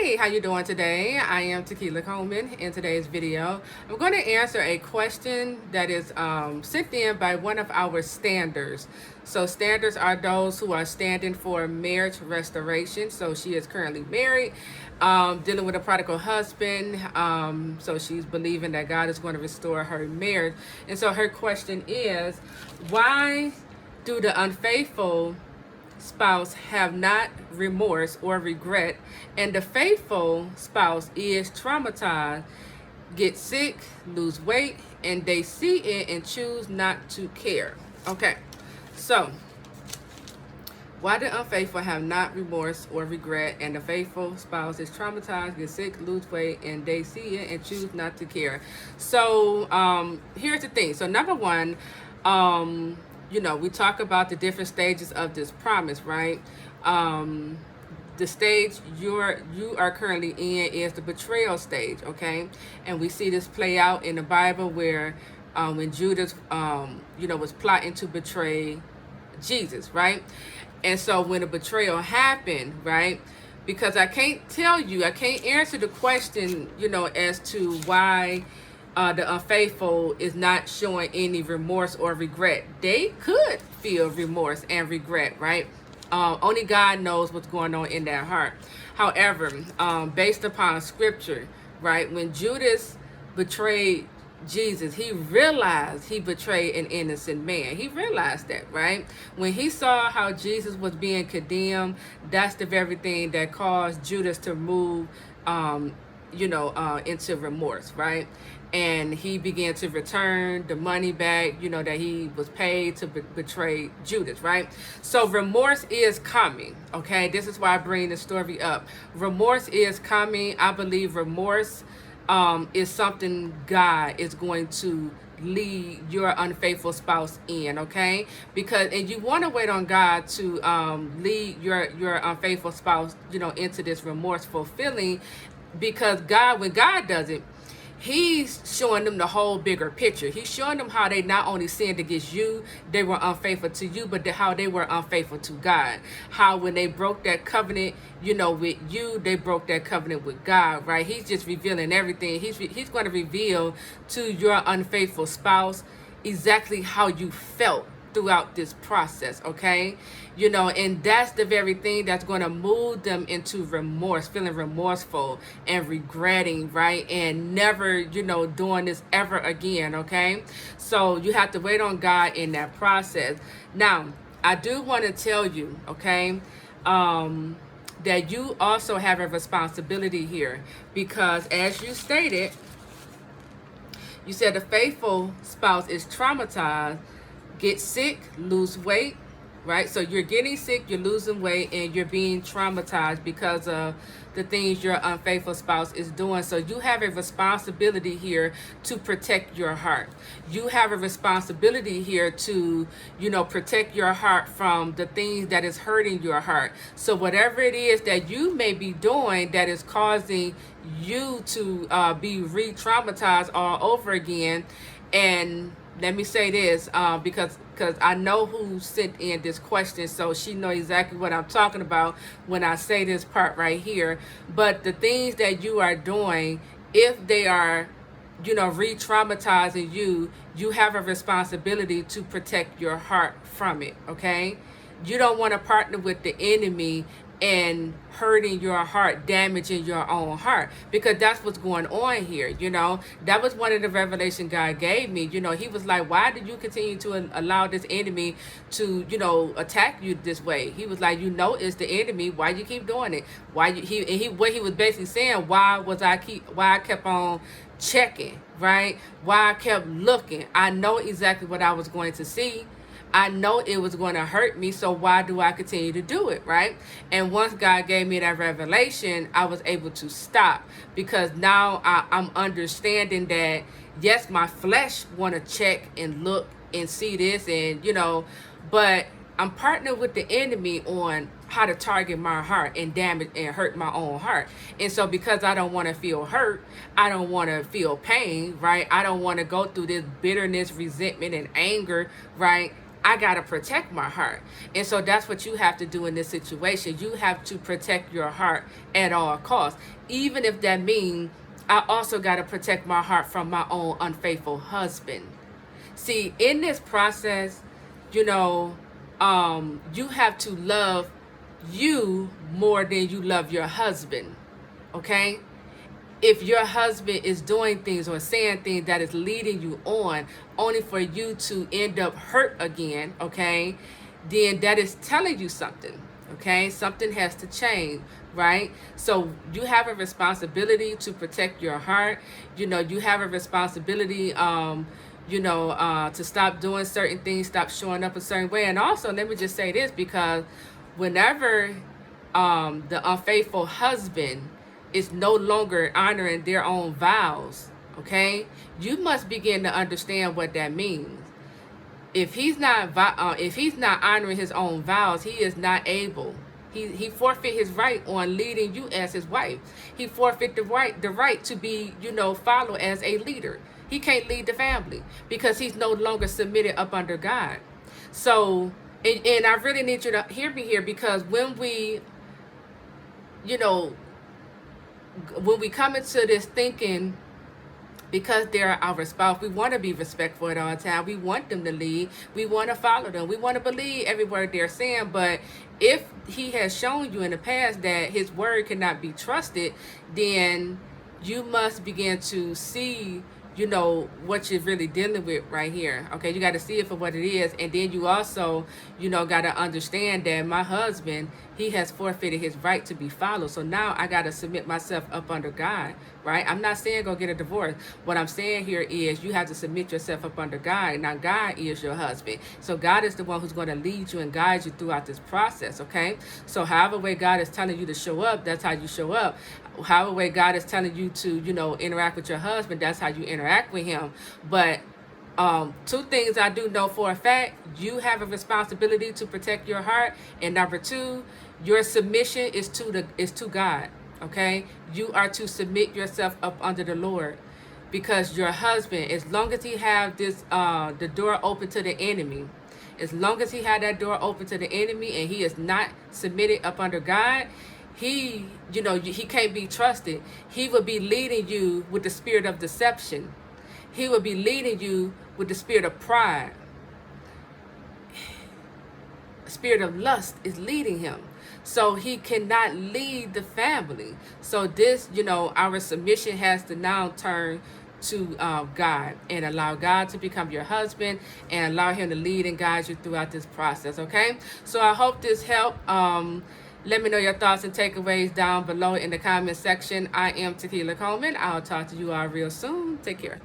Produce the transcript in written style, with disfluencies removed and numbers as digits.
Hey, how you doing today? I am Tequila Coleman. In today's video, I'm going to answer a question that is sent in by one of our standers. So standers are those who are standing for marriage restoration. So she is currently married, dealing with a prodigal husband. So she's believing that God is going to restore her marriage. And so her question is, why do the unfaithful spouse have not remorse or regret, and the faithful spouse is traumatized, get sick, lose weight, and they see it and choose not to care? Okay, so why the unfaithful have not remorse or regret, and the faithful spouse is traumatized, get sick, lose weight, and they see it and choose not to care? So here's the thing. So number one, we talk about the different stages of this promise, right? The stage you are currently in is the betrayal stage, okay? And we see this play out in the Bible where when Judas, was plotting to betray Jesus, right? And so when the betrayal happened, right? Because I can't answer the question, as to why the unfaithful is not showing any remorse or regret. They could feel remorse and regret, right? Only God knows what's going on in their heart. However, based upon scripture, right, when Judas betrayed Jesus, he realized he betrayed an innocent man. He realized that, right? When he saw how Jesus was being condemned, that's the very thing that caused Judas to move into remorse, right? And he began to return the money back, that he was paid to betray Judas, right? So remorse is coming, okay? This is why I bring the story up. Remorse is coming. I believe remorse is something God is going to lead your unfaithful spouse in, okay? And you want to wait on God to lead your unfaithful spouse, into this remorseful feeling, because when God does it, He's showing them the whole bigger picture. He's showing them how they not only sinned against you, they were unfaithful to you, but how they were unfaithful to God. How when they broke that covenant, with you, they broke that covenant with God, right? He's just revealing everything. He's going to reveal to your unfaithful spouse exactly how you felt throughout this process, okay? And that's the very thing that's going to move them into remorse, feeling remorseful and regretting, right? And never, doing this ever again, okay? So you have to wait on God in that process. Now, I do want to tell you, okay, that you also have a responsibility here, because as you stated, you said the faithful spouse is traumatized, get sick, lose weight, right? So you're getting sick, you're losing weight, and you're being traumatized because of the things your unfaithful spouse is doing. So you have a responsibility here to protect your heart. You have a responsibility here to, protect your heart from the things that is hurting your heart. So whatever it is that you may be doing that is causing you to be re-traumatized all over again. And let me say this, because I know who sent in this question, so she knows exactly what I'm talking about when I say this part right here. But the things that you are doing, if they are, re-traumatizing you, you have a responsibility to protect your heart from it, okay? You don't want to partner with the enemy and hurting your heart, damaging your own heart, because that's what's going on here. That was one of the revelation God gave me. He was like, why do you continue to allow this enemy to, attack you this way? He was like, it's the enemy. Why you keep doing it? What he was basically saying, why I kept on checking, right? Why I kept looking. I know exactly what I was going to see. I know it was going to hurt me, so why do I continue to do it, right? And once God gave me that revelation, I was able to stop, because now I'm understanding that, yes, my flesh want to check and look and see this, and, but I'm partnering with the enemy on how to target my heart and damage and hurt my own heart. And so because I don't want to feel hurt, I don't want to feel pain, right? I don't want to go through this bitterness, resentment, and anger, right? I got to protect my heart. And so that's what you have to do in this situation. You have to protect your heart at all costs, even if that means I also got to protect my heart from my own unfaithful husband. See, in this process, you know, you have to love you more than you love your husband. Okay? If your husband is doing things or saying things that is leading you on only for you to end up hurt again, okay, then that is telling you something. Okay, something has to change, right? So you have a responsibility to protect your heart. You know, you have a responsibility to stop doing certain things, stop showing up a certain way. And also, let me just say this, because whenever the unfaithful husband is no longer honoring their own vows, okay, you must begin to understand what that means. If he's not honoring his own vows, he is not able. He forfeit his right on leading you as his wife. He forfeit the right to be, followed as a leader. He can't lead the family because he's no longer submitted up under God. So, and I really need you to hear me here, because when we come into this thinking, because they're our spouse, we want to be respectful at all times. We want them to lead. We want to follow them. We want to believe every word they're saying. But if he has shown you in the past that his word cannot be trusted, then you must begin to see, what you're really dealing with right here. Okay, you got to see it for what it is. And then you also, got to understand that my husband, he has forfeited his right to be followed. So now I got to submit myself up under God, right? I'm not saying go get a divorce. What I'm saying here is you have to submit yourself up under God. Now, God is your husband. So God is the one who's going to lead you and guide you throughout this process, okay? So however way God is telling you to show up, that's how you show up. However way God is telling you to, interact with your husband, that's how you interact with him. But two things I do know for a fact: you have a responsibility to protect your heart, and number two, your submission is to God. Okay, you are to submit yourself up under the Lord, because your husband, as long as he have this the door open to the enemy, as long as he had that door open to the enemy and he is not submitted up under God, he can't be trusted. He will be leading you with the spirit of deception. He will be leading you with the spirit of pride. The spirit of lust is leading him. So he cannot lead the family. So this, our submission has to now turn to God, and allow God to become your husband and allow him to lead and guide you throughout this process, okay? So I hope this helped. Let me know your thoughts and takeaways down below in the comment section. I am Tequila Coleman. I'll talk to you all real soon. Take care.